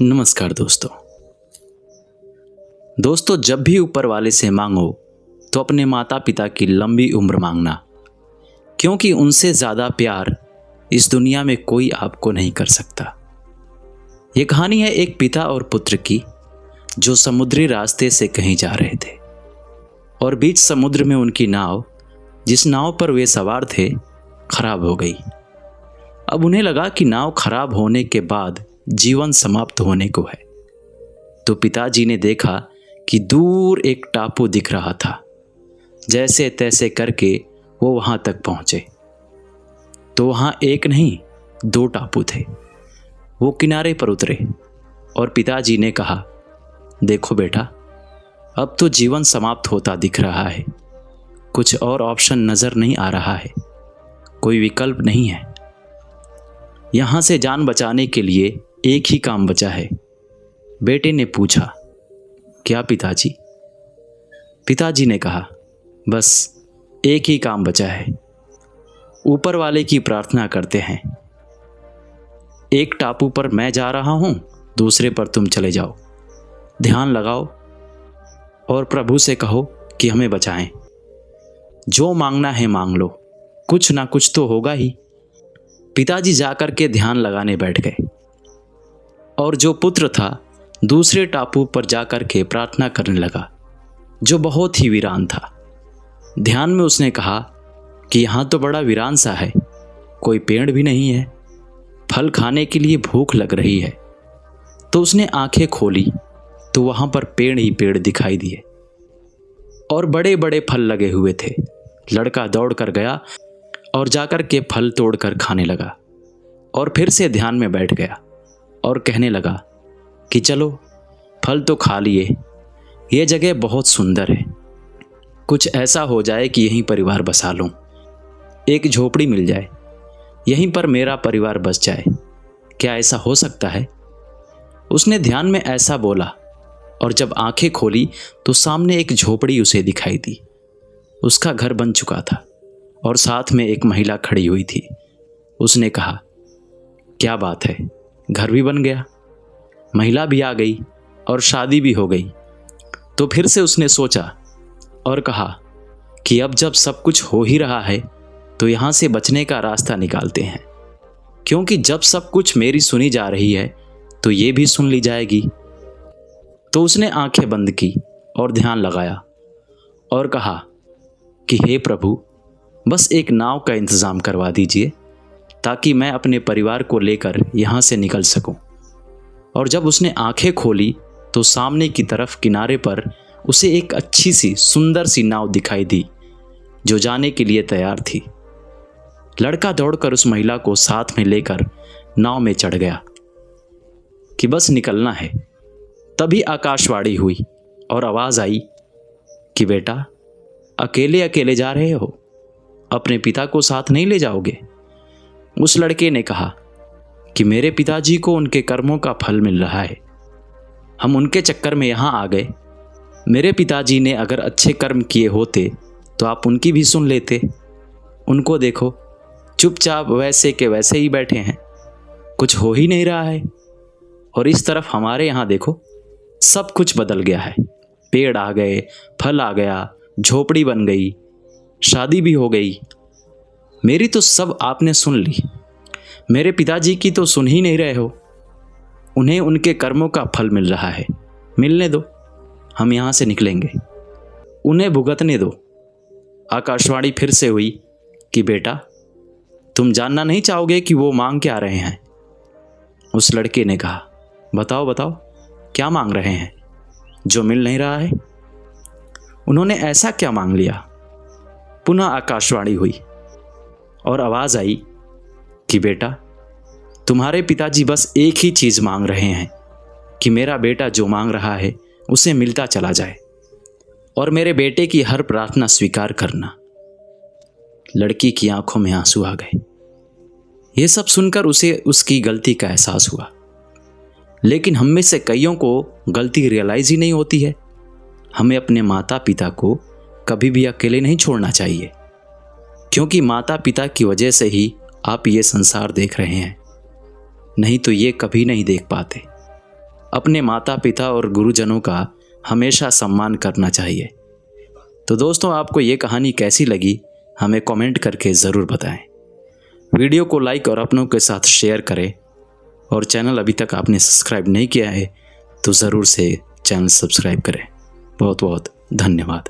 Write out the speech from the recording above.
नमस्कार दोस्तों, जब भी ऊपर वाले से मांगो तो अपने माता पिता की लंबी उम्र मांगना, क्योंकि उनसे ज़्यादा प्यार इस दुनिया में कोई आपको नहीं कर सकता। ये कहानी है एक पिता और पुत्र की, जो समुद्री रास्ते से कहीं जा रहे थे और बीच समुद्र में उनकी नाव, जिस नाव पर वे सवार थे, खराब हो गई। अब उन्हें लगा कि नाव खराब होने के बाद जीवन समाप्त होने को है। तो पिताजी ने देखा कि दूर एक टापू दिख रहा था। जैसे तैसे करके वो वहां तक पहुंचे तो वहां एक नहीं 2 टापू थे। वो किनारे पर उतरे और पिताजी ने कहा, देखो बेटा, अब तो जीवन समाप्त होता दिख रहा है। कुछ और ऑप्शन नजर नहीं आ रहा है, कोई विकल्प नहीं है। यहां से जान बचाने के लिए एक ही काम बचा है। बेटे ने पूछा, क्या पिताजी? पिताजी ने कहा, बस एक ही काम बचा है। ऊपर वाले की प्रार्थना करते हैं। एक टापू पर मैं जा रहा हूं, दूसरे पर तुम चले जाओ। ध्यान लगाओ और प्रभु से कहो कि हमें बचाएं। जो मांगना है मांग लो, कुछ ना कुछ तो होगा ही। पिताजी जाकर के ध्यान लगाने बैठ गए और जो पुत्र था दूसरे टापू पर जाकर के प्रार्थना करने लगा, जो बहुत ही वीरान था। ध्यान में उसने कहा कि यहाँ तो बड़ा वीरान सा है, कोई पेड़ भी नहीं है, फल खाने के लिए भूख लग रही है। तो उसने आंखें खोली तो वहाँ पर पेड़ ही पेड़ दिखाई दिए और बड़े बड़े फल लगे हुए थे। लड़का दौड़ कर गया और जाकर के फल तोड़कर खाने लगा और फिर से ध्यान में बैठ गया और कहने लगा कि चलो फल तो खा लिए, ये जगह बहुत सुंदर है, कुछ ऐसा हो जाए कि यहीं परिवार बसा लूं, एक झोपड़ी मिल जाए, यहीं पर मेरा परिवार बस जाए। क्या ऐसा हो सकता है? उसने ध्यान में ऐसा बोला और जब आंखें खोली तो सामने एक झोपड़ी उसे दिखाई दी। उसका घर बन चुका था और साथ में एक महिला खड़ी हुई थी। उसने कहा, क्या बात है, घर भी बन गया, महिला भी आ गई और शादी भी हो गई। तो फिर से उसने सोचा और कहा कि अब जब सब कुछ हो ही रहा है तो यहाँ से बचने का रास्ता निकालते हैं, क्योंकि जब सब कुछ मेरी सुनी जा रही है तो ये भी सुन ली जाएगी। तो उसने आंखें बंद की और ध्यान लगाया और कहा कि हे प्रभु, बस एक नाव का इंतज़ाम करवा दीजिए ताकि मैं अपने परिवार को लेकर यहाँ से निकल सकूं। और जब उसने आंखें खोली तो सामने की तरफ किनारे पर उसे एक अच्छी सी सुंदर सी नाव दिखाई दी, जो जाने के लिए तैयार थी। लड़का दौड़कर उस महिला को साथ में लेकर नाव में चढ़ गया कि बस निकलना है। तभी आकाशवाणी हुई और आवाज़ आई कि बेटा, अकेले अकेले जा रहे हो, अपने पिता को साथ नहीं ले जाओगे? उस लड़के ने कहा कि मेरे पिताजी को उनके कर्मों का फल मिल रहा है, हम उनके चक्कर में यहाँ आ गए। मेरे पिताजी ने अगर अच्छे कर्म किए होते तो आप उनकी भी सुन लेते। उनको देखो, चुपचाप वैसे के वैसे ही बैठे हैं, कुछ हो ही नहीं रहा है। और इस तरफ हमारे यहाँ देखो, सब कुछ बदल गया है। पेड़ आ गए, फल आ गया, झोपड़ी बन गई, शादी भी हो गई। मेरी तो सब आपने सुन ली, मेरे पिताजी की तो सुन ही नहीं रहे हो। उन्हें उनके कर्मों का फल मिल रहा है, मिलने दो, हम यहाँ से निकलेंगे, उन्हें भुगतने दो। आकाशवाणी फिर से हुई कि बेटा, तुम जानना नहीं चाहोगे कि वो मांग क्या रहे हैं? उस लड़के ने कहा, बताओ बताओ, क्या मांग रहे हैं जो मिल नहीं रहा है? उन्होंने ऐसा क्या मांग लिया? पुनः आकाशवाणी हुई और आवाज़ आई कि बेटा, तुम्हारे पिताजी बस एक ही चीज़ मांग रहे हैं कि मेरा बेटा जो मांग रहा है उसे मिलता चला जाए और मेरे बेटे की हर प्रार्थना स्वीकार करना। लड़की की आंखों में आंसू आ गए। ये सब सुनकर उसे उसकी गलती का एहसास हुआ। लेकिन हम में से कईयों को गलती रियलाइज ही नहीं होती है। हमें अपने माता पिता को कभी भी अकेले नहीं छोड़ना चाहिए, क्योंकि माता पिता की वजह से ही आप ये संसार देख रहे हैं, नहीं तो ये कभी नहीं देख पाते। अपने माता पिता और गुरुजनों का हमेशा सम्मान करना चाहिए। तो दोस्तों, आपको ये कहानी कैसी लगी हमें कमेंट करके ज़रूर बताएं। वीडियो को लाइक और अपनों के साथ शेयर करें, और चैनल अभी तक आपने सब्सक्राइब नहीं किया है तो ज़रूर से चैनल सब्सक्राइब करें। बहुत बहुत धन्यवाद।